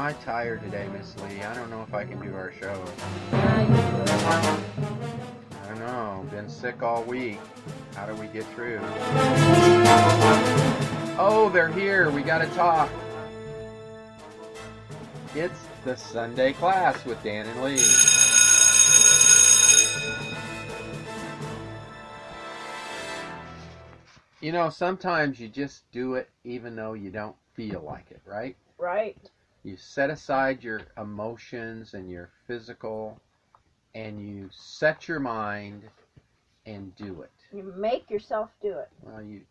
I tired today, Miss Lee? I don't know if I can do our show. Yeah, I don't know. Been sick all week. How do we get through? Oh, they're here. We got to talk. It's the Sunday class with Dan and Lee. You know, sometimes you just do it even though you don't feel like it, right? Right. You set aside your emotions and your physical, and you set your mind and do it. You make yourself do it. Well, you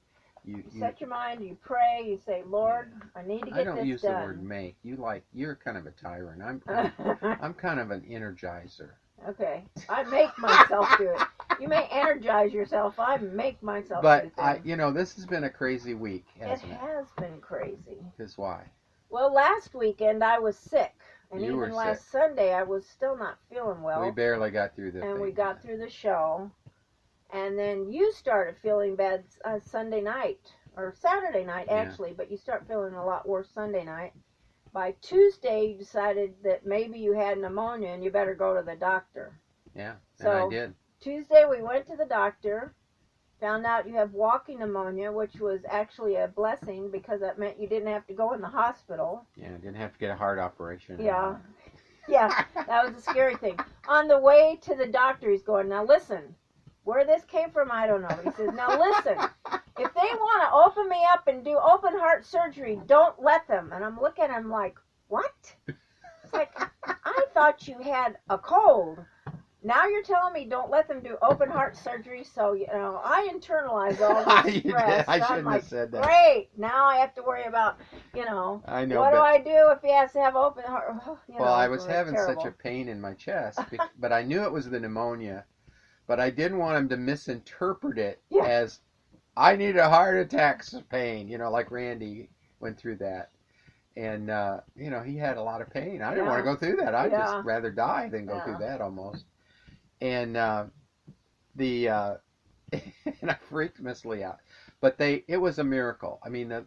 set your mind, you pray, you say, Lord, I need to get this done. I don't use the word make. You're kind of a tyrant. I'm kind of an energizer. Okay. I make myself do it. You may energize yourself. I make myself do things. But this has been a crazy week, hasn't it? It has been crazy. Because why? Well, last weekend I was sick. And You were even last sick. Sunday I was still not feeling well. We barely got through the thing. And we got through the show. And then you started feeling bad Sunday night. Or Saturday night, actually. But you start feeling a lot worse Sunday night. By Tuesday, you decided that maybe you had pneumonia and you better go to the doctor. Yeah, so, and I did. Tuesday, we went to the doctor. Found out you have walking pneumonia, which was actually a blessing because that meant you didn't have to go in the hospital. Yeah, didn't have to get a heart operation. Yeah. Yeah, that was a scary thing. On the way to the doctor, he's going, now listen, where this came from, I don't know. He says, now listen, if they want to open me up and do open heart surgery, don't let them. And I'm looking at him like, what? It's like, I thought you had a cold. Now you're telling me don't let them do open heart surgery, so, I internalize all this stress. I so shouldn't have said that. Great, now I have to worry about, I know, what do I do if he has to have open heart? Well, I was having terrible. such a pain in my chest, but I knew it was the pneumonia, but I didn't want him to misinterpret it as, I need a heart attack's pain, like Randy went through that. And, he had a lot of pain. I didn't want to go through that. I'd just rather die than go through that almost. And and I freaked Miss Lee out, but it was a miracle. I mean, the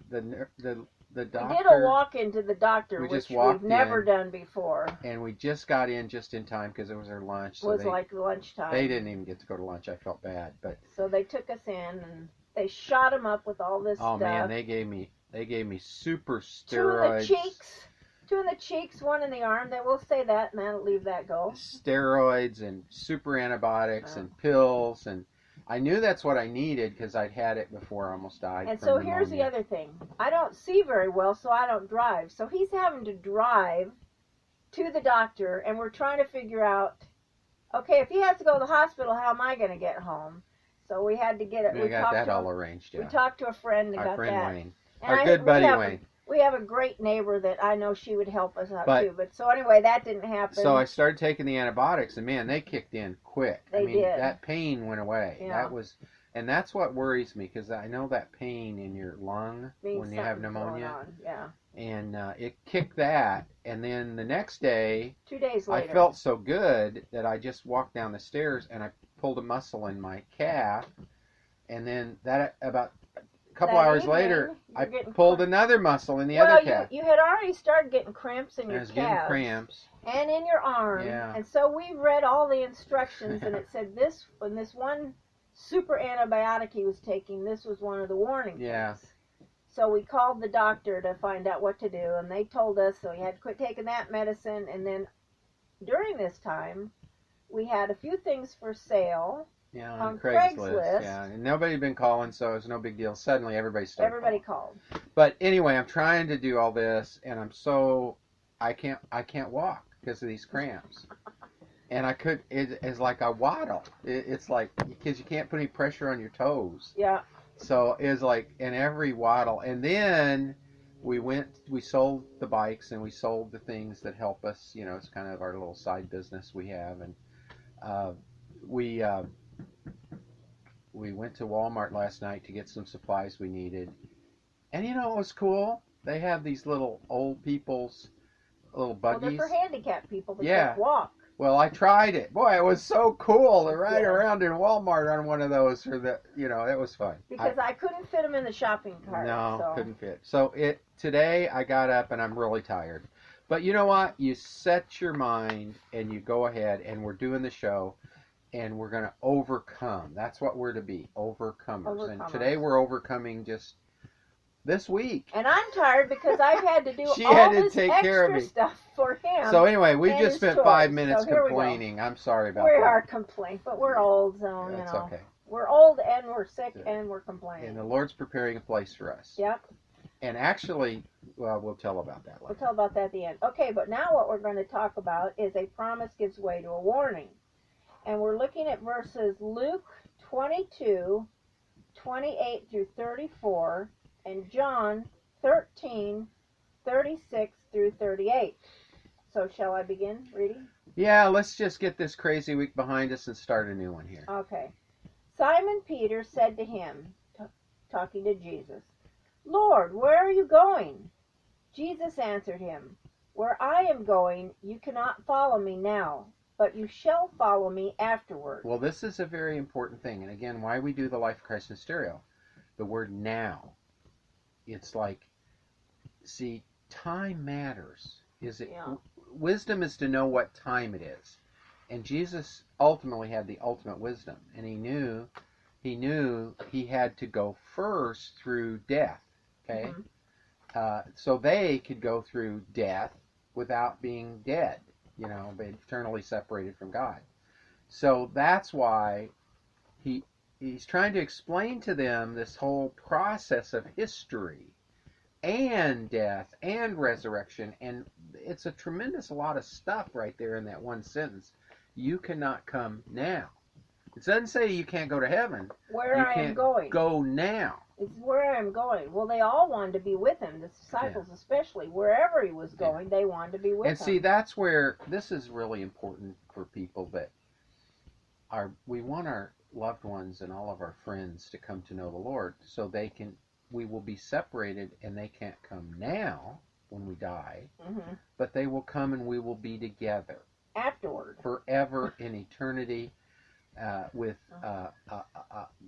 doctor. We did a walk into the doctor, which we've never done before. And we just got in just in time because it was our lunch. It was like lunchtime. They didn't even get to go to lunch. I felt bad, but so they took us in and they shot him up with all this stuff. Oh man, they gave me super steroids. Two in the cheeks, one in the arm. Then we'll say that, and then leave that go. Steroids and super antibiotics and pills, and I knew that's what I needed because I'd had it before. I almost died. And so here's the other thing: I don't see very well, so I don't drive. So he's having to drive to the doctor, and we're trying to figure out, okay, if he has to go to the hospital, how am I going to get home? So we had to get it. We got that all arranged. Yeah. We talked to a friend and got that. Our friend Wayne, and our good buddy Wayne. We have a great neighbor that I know she would help us out too. But so anyway, that didn't happen. So I started taking the antibiotics, and man, they kicked in quick. They did. That pain went away. Yeah. And that's what worries me because I know that pain in your lung when you have pneumonia. Yeah. And it kicked that, and then the next day, 2 days later, I felt so good that I just walked down the stairs and I pulled a muscle in my calf, and then about a couple hours later, I pulled another muscle in the other calf. You had already started getting cramps in your calves. I was getting cramps. And in your arm. Yeah. And so we read all the instructions, and it said this one super antibiotic he was taking, this was one of the warning things. So we called the doctor to find out what to do, and they told us so he had to quit taking that medicine. And then during this time, we had a few things for sale. Yeah, on Craigslist. Yeah, and nobody had been calling, so it was no big deal. Suddenly, everybody called. But anyway, I'm trying to do all this, and I can't walk because of these cramps. And it's like I waddle. It's like, because you can't put any pressure on your toes. Yeah. So it's like in every waddle. And then we sold the bikes and we sold the things that help us. It's kind of our little side business we have. And we went to Walmart last night to get some supplies we needed. And it was cool? They have these little old people's little buggies. Well, they're for handicapped people that can't walk. Well, I tried it. Boy, it was so cool to ride around in Walmart on one of those. It was fun. Because I couldn't fit them in the shopping cart. No, couldn't fit. So today I got up and I'm really tired. But you know what? You set your mind and you go ahead, and we're doing the show, and we're going to overcome. That's what we're to be, overcomers. And today we're overcoming just this week. And I'm tired because I've had to do She all had to this take extra care of me. stuff for him. So anyway, we and just his spent chores. 5 minutes So here we go. complaining. I'm sorry about We that. are complaining, but we're old, so you That's know. okay. We're old and we're sick Yeah. and we're complaining. And the Lord's preparing a place for us. Yep. And actually, well, we'll tell about that later. We'll tell about that at the end. Okay, but now what we're going to talk about is a promise gives way to a warning. And we're looking at verses Luke 22, 28 through 34, and John 13, 36 through 38. So shall I begin reading? Yeah, let's just get this crazy week behind us and start a new one here. Okay. Simon Peter said to him, talking to Jesus, Lord, where are you going? Jesus answered him, Where I am going, you cannot follow me now, but you shall follow me afterward. Well, this is a very important thing. And again, why we do the Life of Christ in stereo. The word now. It's like, see, time matters. Wisdom is to know what time it is. And Jesus ultimately had the ultimate wisdom. And he knew he had to go first through death. Okay? Mm-hmm. So they could go through death without being dead, but eternally separated from God. So that's why he's trying to explain to them this whole process of history and death and resurrection. And it's a tremendous lot of stuff right there in that one sentence. You cannot come now. It doesn't say you can't go to heaven. Where I am going. Go now. It's where I'm going. Well, they all wanted to be with him, the disciples especially. Wherever he was going, they wanted to be with him. And see, that's where this is really important for people, that we want our loved ones and all of our friends to come to know the Lord, so we will be separated, and they can't come now when we die, but they will come and we will be together afterward, forever in eternity, with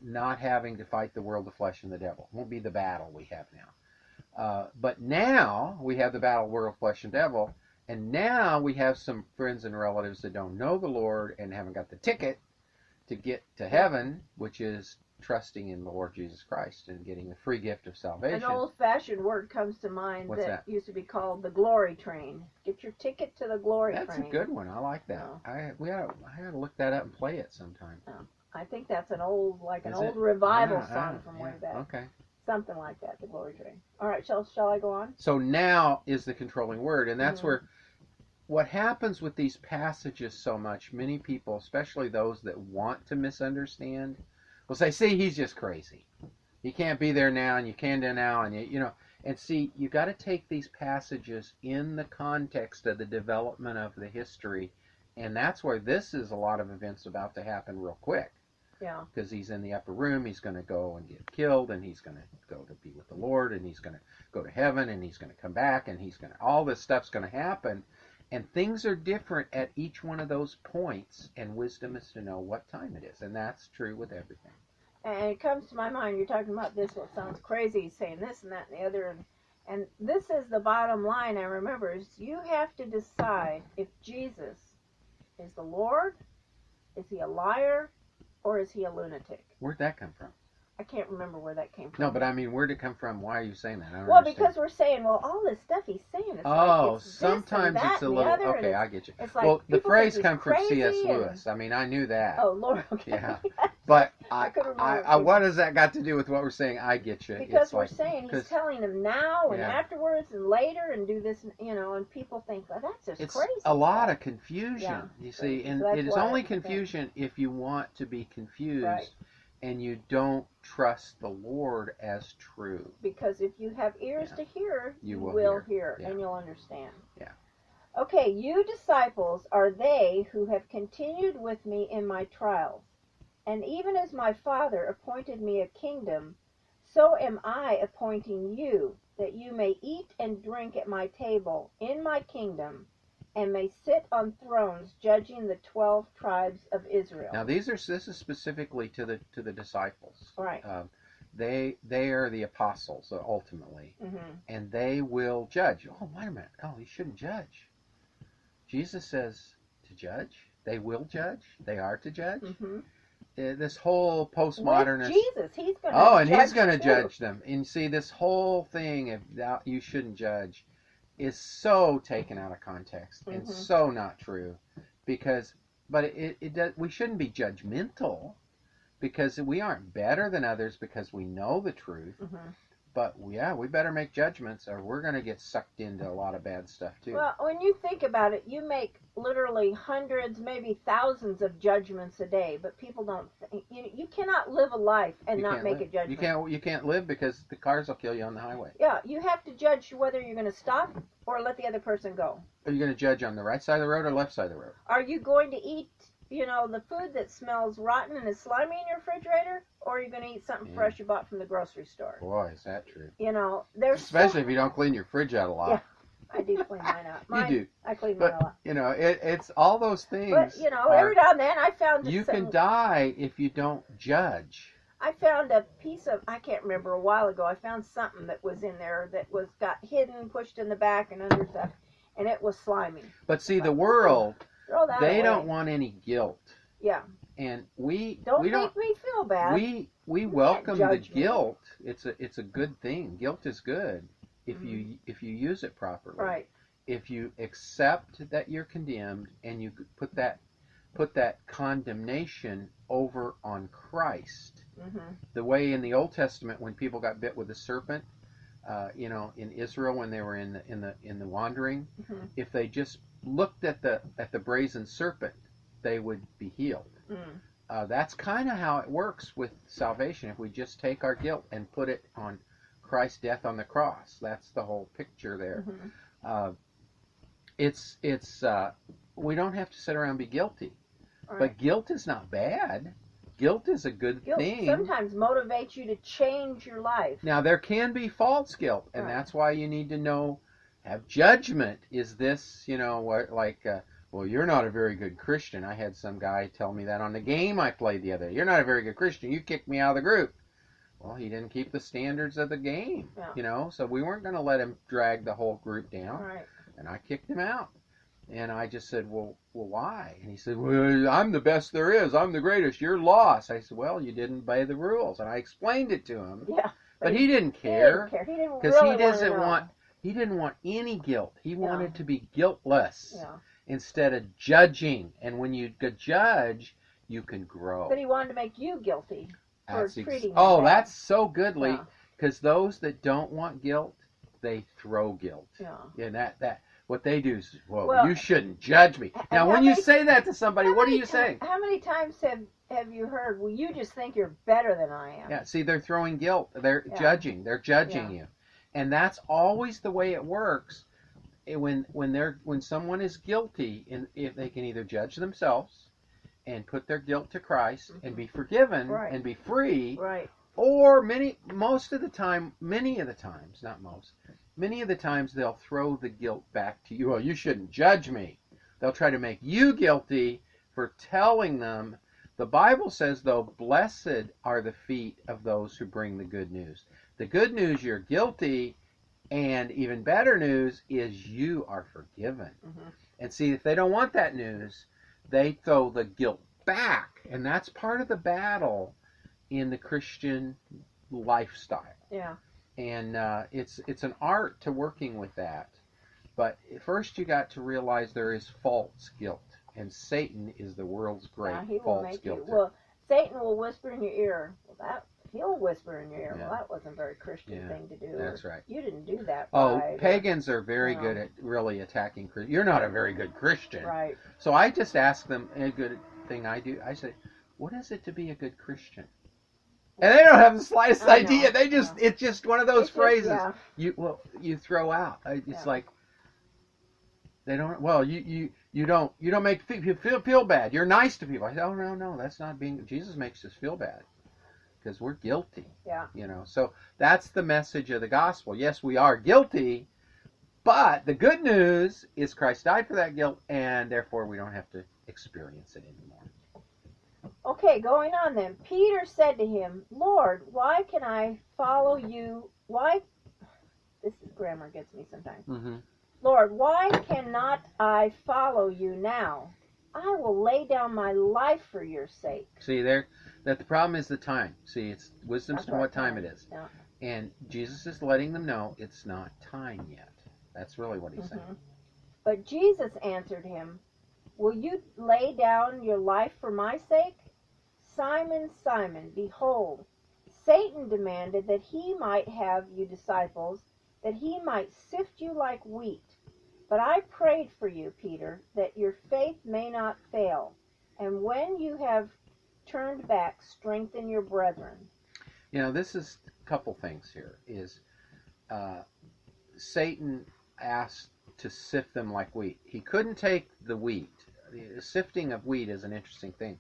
not having to fight the world, the flesh, and the devil. It won't be the battle we have now. But now we have the battle, world, flesh, and devil, and now we have some friends and relatives that don't know the Lord and haven't got the ticket to get to heaven, which is trusting in the Lord Jesus Christ and getting the free gift of salvation. An old-fashioned word comes to mind. What's that? Used to be called the glory train. Get your ticket to the glory train. That's a good one. I like that. Oh. I gotta look that up and play it sometime. Oh. I think that's an old revival song from way back. Okay. Something like that, the glory train. All right, shall I go on? So now is the controlling word, and that's where what happens with these passages so much, many people, especially those that want to misunderstand, will say, see, he's just crazy. He can't be there now, and you can do now, and and see, you got to take these passages in the context of the development of the history, and that's where this is a lot of events about to happen real quick. Yeah. Because he's in the upper room, he's going to go and get killed, and he's going to go to be with the Lord, and he's going to go to heaven, and he's going to come back, and all this stuff's going to happen, and things are different at each one of those points, and wisdom is to know what time it is, and that's true with everything. And it comes to my mind, you're talking about this, what sounds crazy, saying this and that and the other, and this is the bottom line I remember, is you have to decide if Jesus is the Lord, is he a liar, or is he a lunatic? Where'd that come from? I can't remember where that came from. No, but I mean, where'd it come from? Why are you saying that? I don't well, understand. because we're saying, all this stuff he's saying, it's it's sometimes this and that it's a and the little, other, okay, I get you. It's like, well, the people phrase think come he's from crazy C.S. Lewis. I mean, I knew that. Oh, Lord, okay. Yeah. But couldn't remember. what has that got to do with what we're saying? I get you. Because it's we're saying he's telling them now and afterwards and later and do this, and people think, well, that's just it's crazy. It's a lot of confusion, yeah, you see, so and it is only confusion if you want to be confused. Right. And you don't trust the Lord as true. Because if you have ears to hear, you will hear and you'll understand. Yeah. Okay, you disciples are they who have continued with me in my trials. And even as my Father appointed me a kingdom, so am I appointing you, that you may eat and drink at my table in my kingdom, and may sit on thrones judging the 12 tribes of Israel. Now this is specifically to the disciples. Right. they are the apostles ultimately, Mm-hmm. and they will judge. Oh, wait a minute. Oh, you shouldn't judge. Jesus says to judge. They will judge. They are to judge. Mm-hmm. This whole postmodernist. With Jesus, he's going to and judge he's going to too. judge them. And see, this whole thing of you shouldn't judge is so taken out of context and Mm-hmm. so not true. But it does. We shouldn't be judgmental because we aren't better than others because we know the truth. Mm-hmm. But yeah, we better make judgments or we're going to get sucked into a lot of bad stuff too. Well, when you think about it, you make literally hundreds, maybe thousands of judgments a day, but people don't think, you cannot live a life and You not can't make live. a judgment. You can't live because the cars will kill you on the highway. Yeah, you have to judge whether you're going to stop or let the other person go. Are you going to judge on the right side of the road or left side of the road? Are you going to eat, the food that smells rotten and is slimy in your refrigerator, or are you going to eat something fresh you bought from the grocery store? Boy, is that true. There's especially if you don't clean your fridge out a lot. Yeah, I do clean mine out. You do. I clean mine a lot. It's all those things. But, every now and then I found you can die if you don't judge. I found a piece of, I can't remember, a while ago, I found something that was in there that got hidden, pushed in the back and under stuff, and it was slimy. But see, the world, throw that they away. don't want any guilt. Yeah. And we don't we make me feel bad. We welcome the judge me. guilt. It's a good thing. Guilt is good if you use it properly. Right. If you accept that you're condemned and you put that condemnation over on Christ. Mm-hmm. The way in the Old Testament when people got bit with a serpent, in Israel when they were in the wandering, Mm-hmm. if they just looked at the brazen serpent, they would be healed. Mm. That's kind of how it works with salvation. If we just take our guilt and put it on Christ's death on the cross, that's the whole picture there. Mm-hmm. It's we don't have to sit around and be guilty. Right. But guilt is not bad. Guilt is a good Guilt thing. sometimes motivates you to change your life. Now, there can be false guilt, and Right. that's why you need to have judgment. Is this, well, you're not a very good Christian. I had some guy tell me that on the game I played the other day. You're not a very good Christian. You kicked me out of the group. Well, he didn't keep the standards of the game, so we weren't going to let him drag the whole group down. Right. And I kicked him out. And I just said, well, why? And he said, well, I'm the best there is. I'm the greatest. You're lost. I said, well, you didn't obey the rules. And I explained it to him. Yeah. But he didn't care. He didn't Because really he didn't want any guilt. He Yeah. wanted to be guiltless Yeah. instead of judging. And when you judge, you can grow. But he wanted to make you guilty for treating you Oh, bad. that's so good, Lee. Yeah. Because those that don't want guilt, they throw guilt. Yeah. And that what they do is, Well, you shouldn't judge me. Now, when you say that to somebody, what are you saying? How many times have you heard, well, you just think you're better than I am? Yeah, see, they're throwing guilt. They're judging. They're judging you. And that's always the way it works. When someone is guilty, and if they can either judge themselves and put their guilt to Christ and be forgiven and be free, Right. or many of the times they'll throw the guilt back to you. Well, you shouldn't judge me. They'll try to make you guilty for telling them. The Bible says, though, blessed are the feet of those who bring the good news. The good news, you're guilty, and even better news is you are forgiven. Mm-hmm. And see, if they don't want that news, they throw the guilt back. And that's part of the battle in the Christian lifestyle. Yeah. And it's an art to working with that. But first you got to realize there is false guilt. And Satan is the world's great false guilt. Well, Satan will whisper in your ear. Well, he'll whisper in your ear. Yeah. Well, that wasn't a very Christian thing to do. That's right. You didn't do that Oh, right. pagans are very good at really attacking Christians. You're not a very good Christian. Right. So I just ask them, a good thing I do, I say, what is it to be a good Christian? And they don't have the slightest idea. They just, it's just one of those phrases you throw out. It's like, they don't, well, you don't make people feel bad. You're nice to people. I say, oh, no, that's not being, Jesus makes us feel bad because we're guilty. Yeah. So that's the message of the gospel. Yes, we are guilty, but the good news is Christ died for that guilt, and therefore we don't have to experience it anymore. Okay, going on then. Peter said to him, Lord, why can I follow you? Why? This is grammar gets me sometimes. Mm-hmm. Lord, why cannot I follow you now? I will lay down my life for your sake. See there, that the problem is the time. See, it's wisdom's to what time it is. Yeah. And Jesus is letting them know it's not time yet. That's really what he's saying. But Jesus answered him, will you lay down your life for my sake? Simon, Simon, behold, Satan demanded that he might have you disciples, that he might sift you like wheat. But I prayed for you, Peter, that your faith may not fail. And when you have turned back, strengthen your brethren. You know, this is a couple things here. Is Satan asked to sift them like wheat. He couldn't take the wheat. The sifting of wheat is an interesting thing.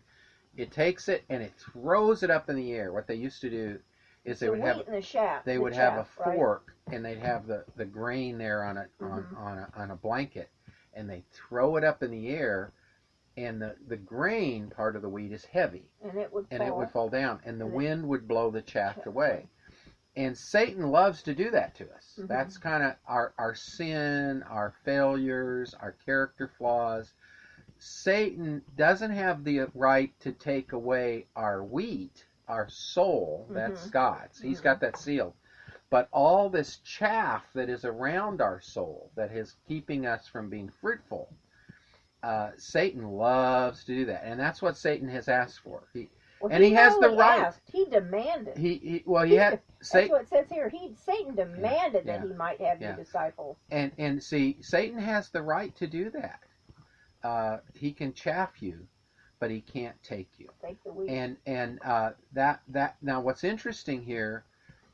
It takes it and it throws it up in the air. What they used to do is they would have a fork, right? And they'd have the grain there on a blanket, and they throw it up in the air, and the grain part of the wheat is heavy, and it would fall down, and the wind would blow the chaff away. And Satan loves to do that to us. That's kind of our sin, our failures, our character flaws. Satan doesn't have the right to take away our wheat, our soul. That's God's. He's got that sealed. But all this chaff that is around our soul, that is keeping us from being fruitful, Satan loves to do that. And that's what Satan has asked for. He has the right. Asked. He demanded. That's what it says here. Satan demanded that he might have you disciples. And see, Satan has the right to do that. He can chaff you, but he can't take you. Take the wheat. And that now what's interesting here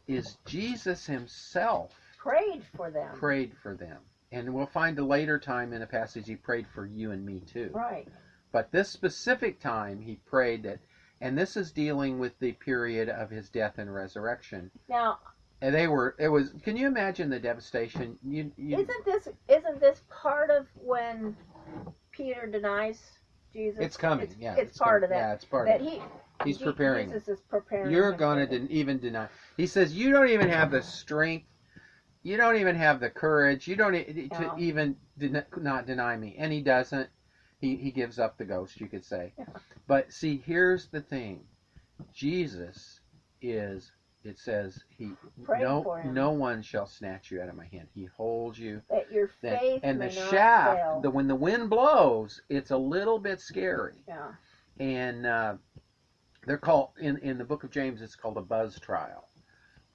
is Jesus himself prayed for them. And we'll find a later time in a passage he prayed for you and me too. Right. But this specific time he prayed that, and this is dealing with the period of his death and resurrection. Now, and can you imagine the devastation? Isn't this part of when Peter denies Jesus? It's coming. It's part of that. Yeah, it's part of it. He's preparing. Jesus is preparing. You're going to even deny. He says you don't even have the strength. You don't even have the courage. You don't to even not deny me. And he doesn't. He gives up the ghost, you could say. Yeah. But see, here's the thing. Jesus is. It says no one shall snatch you out of my hand. He holds you. That your faith and may the not shaft, fail. when the wind blows, it's a little bit scary. Yeah. And they're called in the book of James. It's called a buzz trial,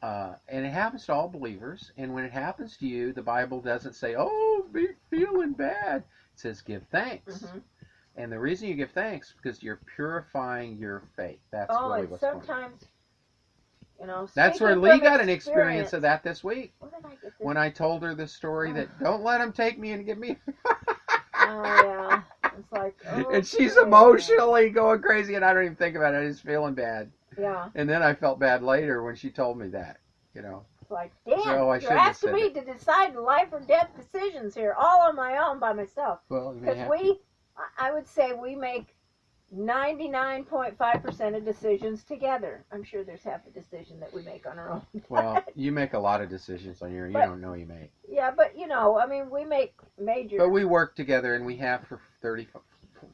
and it happens to all believers. And when it happens to you, the Bible doesn't say, "Oh, be feeling bad." It says, "Give thanks." And the reason you give thanks is because you're purifying your faith. That's really what's going on. Sometimes. That's where Lee got an experience of that this week. Where did I get this? When I told her the story that don't let him take me and get me. Oh yeah, it's like. And she's emotionally going crazy, and I don't even think about it. I'm just feeling bad. Yeah. And then I felt bad later when she told me that. It's like, damn, so you're asking me to decide life or death decisions here, all on my own by myself. Well, because I would say we make 99.5% of decisions together. I'm sure there's half a decision that we make on our own. Well, you make a lot of decisions on your own. You don't know you make. Yeah, but we make major. But we work together, and we have for 30.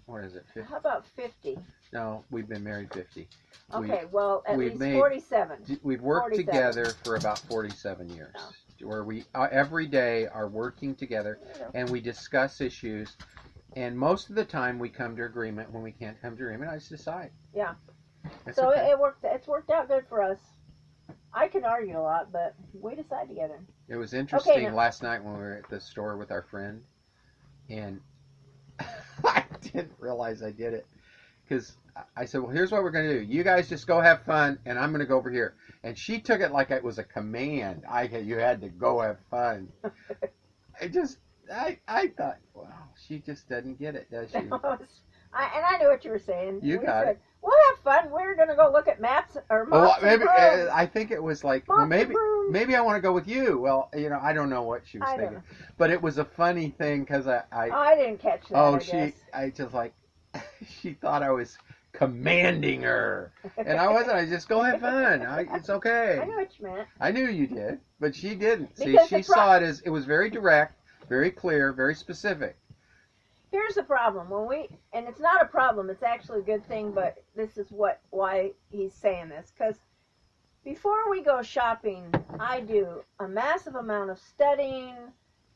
What is it? 50? How about 50? No, we've been married 50. Okay, at least 47. We've worked together for about 47 years, where we every day are working together, and we discuss issues. And most of the time, we come to agreement. When we can't come to agreement, I just decide. Yeah. It's okay. It's worked out good for us. I can argue a lot, but we decide together. It was interesting last night when we were at the store with our friend, and I didn't realize I did it. Because I said, well, here's what we're going to do. You guys just go have fun, and I'm going to go over here. And she took it like it was a command. You had to go have fun. I thought, wow, she just doesn't get it, does she? And I knew what you were saying. You got it. We'll have fun. We're going to go look at maps or mops maybe and brooms. I think it was like, maybe I want to go with you. Well, I don't know what she was thinking. But it was a funny thing because I didn't catch that. I just like, she thought I was commanding her. And I wasn't. I just go have fun. It's okay. I know what you meant. I knew you did, but she didn't. Because See, she saw it as, it was very direct, very clear, very specific. Here's the problem. And it's not a problem, it's actually a good thing, but this is why he's saying this. Because before we go shopping, I do a massive amount of studying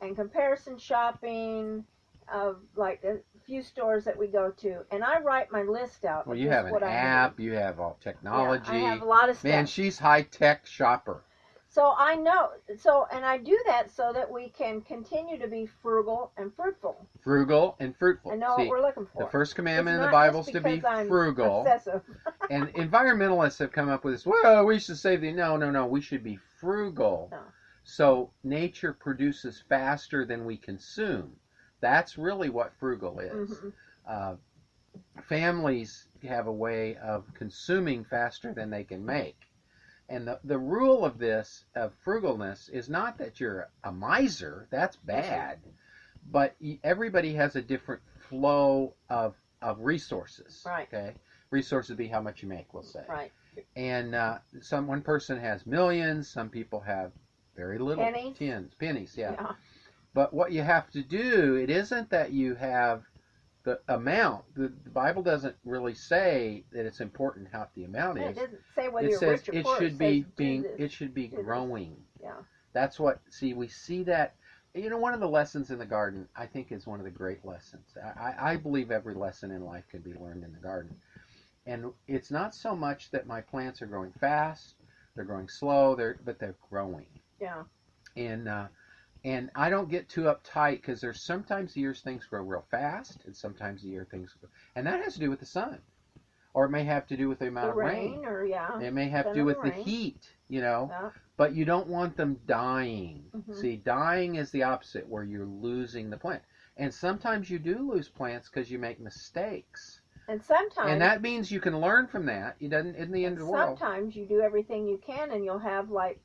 and comparison shopping of like a few stores that we go to, and I write my list out. Well, you have an app, you have all technology. Yeah, I have a lot of stuff. Man, she's high-tech shopper. So I know, and I do that so that we can continue to be frugal and fruitful. Frugal and fruitful. I know what we're looking for. The first commandment in the Bible is to be frugal. Obsessive. And environmentalists have come up with this, well, we should save the... No, we should be frugal. No. So nature produces faster than we consume. That's really what frugal is. Mm-hmm. Families have a way of consuming faster than they can make. And the rule of this, of frugalness, is not that you're a miser. That's bad. But everybody has a different flow of resources. Right. Okay? Resources would be how much you make, we'll say. Right. And one person has millions. Some people have very little. Pennies, yeah. But what you have to do, it isn't that you have the amount. The Bible doesn't really say that it's important how the amount is. It doesn't say whether you're rich or poor. It should be growing. Yeah. That's what, we see that. You know, one of the lessons in the garden, I think, is one of the great lessons. I believe every lesson in life can be learned in the garden. And it's not so much that my plants are growing fast, they're growing slow, but they're growing. Yeah. And I don't get too uptight, because there's sometimes years things grow real fast, and sometimes the year things grow. And that has to do with the sun. Or it may have to do with the amount of rain. It may have to do with the heat, Yeah. But you don't want them dying. Mm-hmm. See, dying is the opposite, where you're losing the plant. And sometimes you do lose plants because you make mistakes. And sometimes... And that means you can learn from that. It doesn't in the end of the world. Sometimes you do everything you can, and you'll have, like,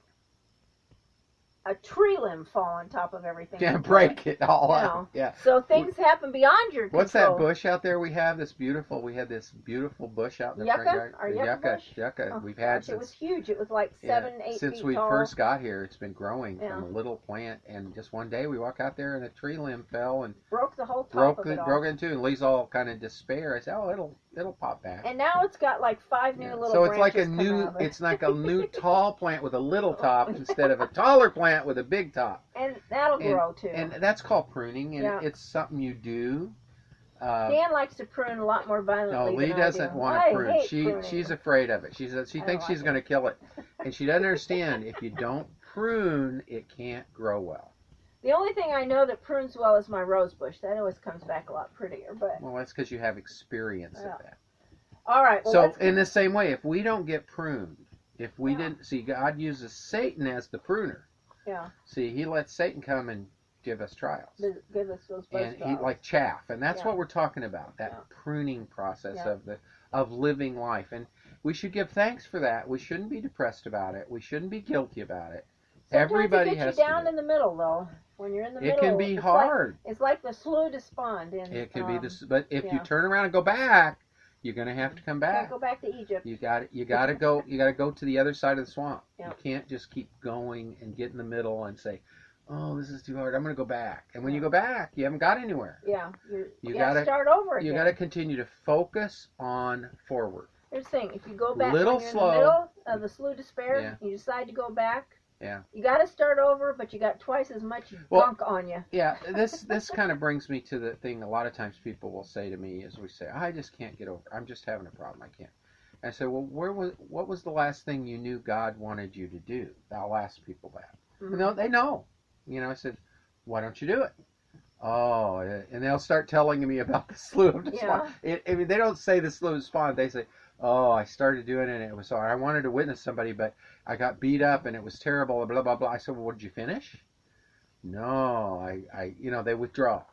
a tree limb fall on top of everything. Yeah, break it all out. Yeah. So things happen beyond your control. What's that bush out there we have? We had this beautiful bush out in the front yard. Our yucca bush? Yucca. Oh, We've had since... It was huge. It was like 7, 8 feet Since we tall. first got here, it's been growing from a little plant. And just one day we walk out there and a tree limb fell and broke the whole top of it all. Broke it in two, and Lee's all kind of despair. I said, it'll pop back. And now it's got like 5 new little So branches. It's like a new tall plant with a little top instead of a taller plant with a big top. And that'll grow too. And that's called pruning, and it's something you do. Dan likes to prune a lot more violently. No, Lee doesn't want to prune. She's afraid of it. She thinks she's going to kill it, and she doesn't understand. If you don't prune, it can't grow well. The only thing I know that prunes well is my rose bush. That always comes back a lot prettier. But that's because you have experience of that. All right. Well, so in the same way, if we don't get pruned, if we didn't see, God uses Satan as the pruner. Yeah. See, he lets Satan come and give us trials. Give us those and he like chaff, and that's what we're talking about. That pruning process of living life, and we should give thanks for that. We shouldn't be depressed about it. We shouldn't be guilty about it. Sometimes Everybody it gets has you down to in the middle, though. When you're in the middle, it can be hard. It's like the slough despond. It can be this, but if you turn around and go back, you're going to have to come back. Can't go back to Egypt. You got to go. You got to go to the other side of the swamp. You can't just keep going and get in the middle and say, "Oh, this is too hard. I'm going to go back." And when you go back, you haven't got anywhere. Yeah, you got to start over again. You got to continue to focus on forward. Here's the thing: if you go back, little when you're slow, in the middle of the slough despair, you decide to go back. Yeah. You got to start over, but you got twice as much gunk on you. Yeah, this kind of brings me to the thing. A lot of times people will say to me, as we say, "I just can't get over. I'm just having a problem. I can't." And I say, "Well, what was the last thing you knew God wanted you to do?" I'll ask people that. Mm-hmm. They know. I said, "Why don't you do it?" Oh, and they'll start telling me about the slough of despond. I mean, they don't say the slough of despond. They say, "Oh, I started doing it and it was hard. I wanted to witness somebody, but I got beat up and it was terrible, blah, blah, blah." I said, "Well, did you finish?" No, they withdraw.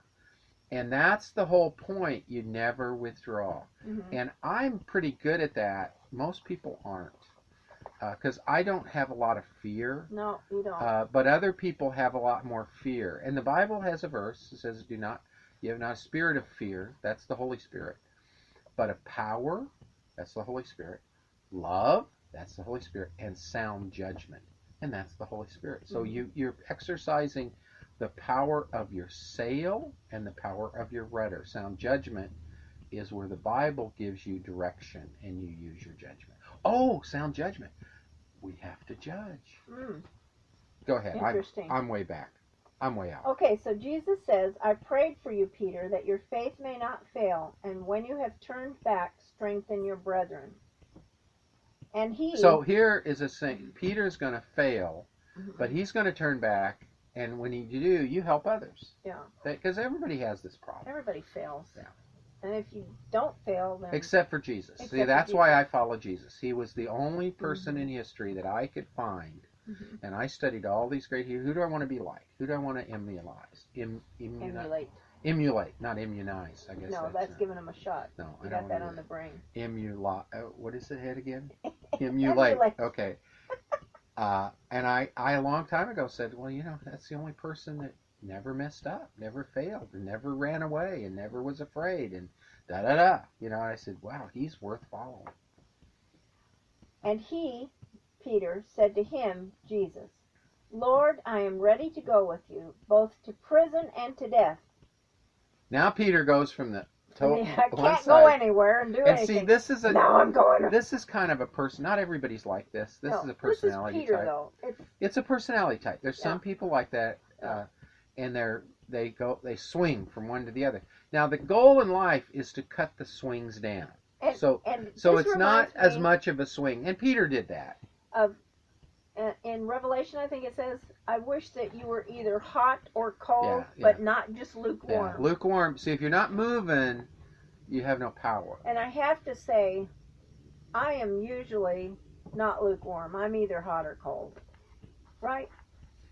And that's the whole point. You never withdraw. Mm-hmm. And I'm pretty good at that. Most people aren't. Because I don't have a lot of fear. No, you don't. But other people have a lot more fear. And the Bible has a verse that says, you have not a spirit of fear. That's the Holy Spirit. But of power, that's the Holy Spirit. Love, that's the Holy Spirit. And sound judgment, and that's the Holy Spirit. So you're exercising the power of your sail and the power of your rudder. Sound judgment is where the Bible gives you direction and you use your judgment. Oh, sound judgment. We have to judge. Go ahead. Interesting. I'm way back. I'm way out. Okay, so Jesus says, I prayed for you, Peter, that your faith may not fail, and when you have turned back, strengthen your brethren. And So here is a thing. Peter's going to fail, but he's going to turn back, and when you do, you help others. Yeah. Because everybody has this problem. Everybody fails. Yeah. And if you don't fail, then... Except for Jesus. See, that's why I follow Jesus. He was the only person in history that I could find. And I studied all these great heroes. Who do I want to be like? Who do I want to emulate? Emulate, not immunize. I guess. No, that's giving him a shot. No, you got that on the brain. Emulate. What is the head again? Emulate. Okay. And I a long time ago said, well, that's the only person that never messed up, never failed, and never ran away, and never was afraid, and da-da-da. I said, wow, he's worth following. And Peter, said to him, Jesus, Lord, I am ready to go with you, both to prison and to death. Now Peter goes from the total I can't go anywhere and do anything. And see, now I'm going. This is kind of a person. Not everybody's like this. This is a personality Peter, type. Though. It's a personality type. There's some people like that, and they swing from one to the other. Now the goal in life is to cut the swings down. So it's not as much of a swing. And Peter did that. In Revelation, I think it says, I wish that you were either hot or cold, but not just lukewarm. Yeah, lukewarm. See, if you're not moving, you have no power. And I have to say, I am usually not lukewarm. I'm either hot or cold. Right?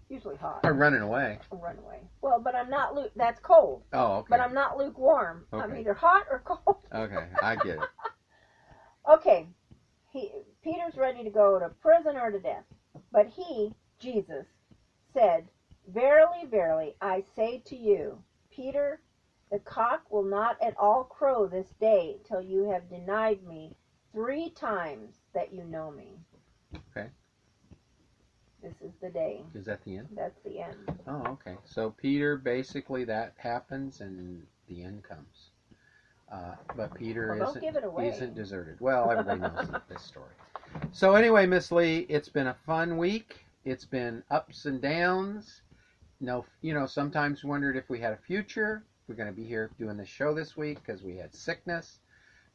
Usually hot. Or running away. Run away. Well, but I'm not that's cold. Oh, okay. But I'm not lukewarm. Okay. I'm either hot or cold. Okay, I get it. Okay. Peter's ready to go to prison or to death. But Jesus, said, Verily, verily, I say to you, Peter, the cock will not at all crow this day till you have denied me 3 times that you know me. Okay. This is the day. Is that the end? That's the end. Oh, okay. So Peter, basically that happens and the end comes. But Peter isn't deserted. Well, everybody knows this story. So anyway, Miss Lee, it's been a fun week. It's been ups and downs. Sometimes wondered if we had a future. We're going to be here doing this show this week because we had sickness.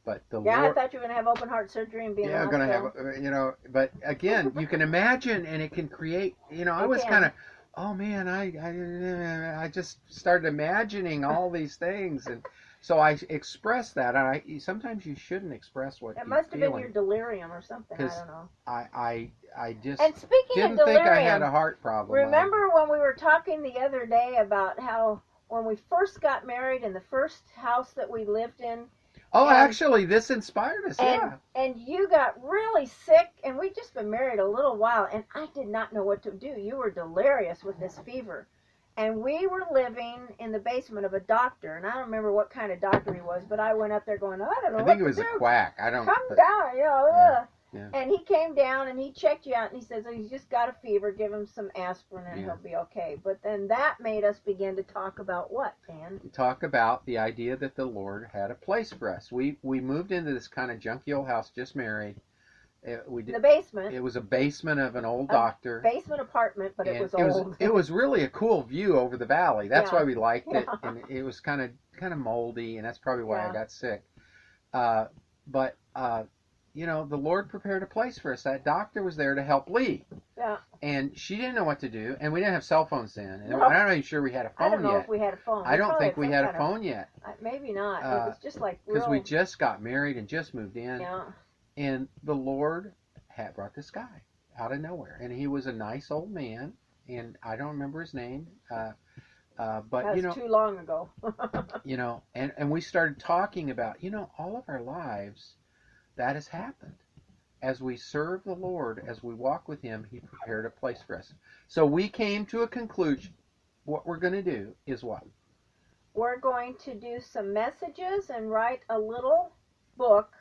But Lord, I thought you were going to have open heart surgery and be in the hospital. Yeah, going to have, but again, you can imagine, and it can create, I was kind of, oh man, I just started imagining all these things, and so I expressed that, and sometimes you shouldn't express what you're feeling. It must have been your delirium or something, I don't know. I just and speaking didn't of delirium, think I had a heart problem. Remember when we were talking the other day about how when we first got married in the first house that we lived in, actually, this inspired us, And you got really sick, and we'd just been married a little while, and I did not know what to do. You were delirious with this fever. And we were living in the basement of a doctor, and I don't remember what kind of doctor he was, but I went up there going, I don't know what to do. I think it was a quack. I don't know. Come down, Yeah. And he came down, and he checked you out, and he says, he's just got a fever, give him some aspirin, and he'll be okay. But then that made us begin to talk about what, Dan? Talk about the idea that the Lord had a place for us. We moved into this kind of junky old house, just married. The basement. It was a basement of an old doctor. Basement apartment, but it was old. It was really a cool view over the valley. That's why we liked it. And it was kind of moldy, and that's probably why I got sick. But the Lord prepared a place for us. That doctor was there to help Lee. Yeah. And she didn't know what to do, and we didn't have cell phones then. And I'm not even sure we had a phone yet. I don't know if we had a phone. I don't think we had a phone yet. Maybe not. It was just like because we just got married and just moved in. Yeah. And the Lord had brought this guy out of nowhere, and he was a nice old man, and I don't remember his name. But that was too long ago. and we started talking about all of our lives that has happened. As we serve the Lord, as we walk with Him, He prepared a place for us. So we came to a conclusion. What we're going to do is what? We're going to do some messages and write a little book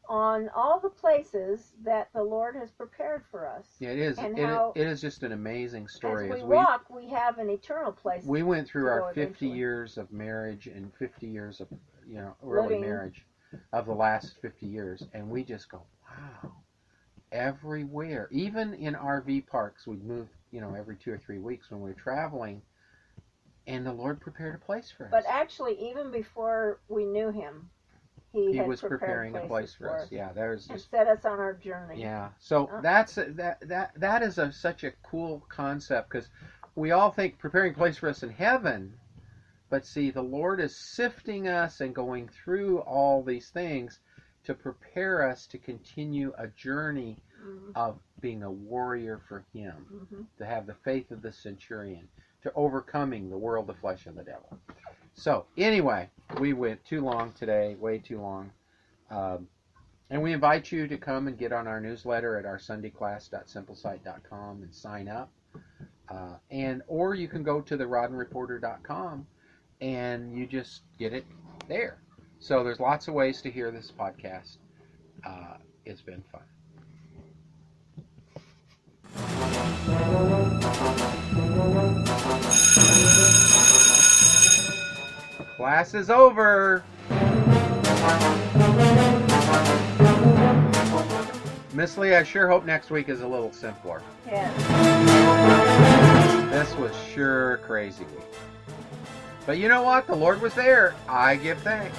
on all the places that the Lord has prepared for us. Yeah, it is. And It is just an amazing story. As we walk, we have an eternal place. We went through our 50 eventually. years of marriage and 50 years of, early Living. marriage of the last 50 years, and we just go, wow, everywhere. Even in RV parks, we'd move, every 2 or 3 weeks when we were traveling, and the Lord prepared a place for us. But actually, even before we knew Him, He was preparing a place for us. Yeah, there's and just set us on our journey. Yeah, so that is such a cool concept, because we all think preparing a place for us in heaven, but see, the Lord is sifting us and going through all these things to prepare us to continue a journey of being a warrior for Him, to have the faith of the centurion, to overcoming the world, the flesh, and the devil. So, anyway, we went too long today, way too long. And we invite you to come and get on our newsletter at our sundayclass.simplesite.com and sign up. Or you can go to theroddenreporter.com and you just get it there. So there's lots of ways to hear this podcast. It's been fun. Class is over. Miss Lee, I sure hope next week is a little simpler. Yeah. This was sure crazy week. But you know what? The Lord was there. I give thanks.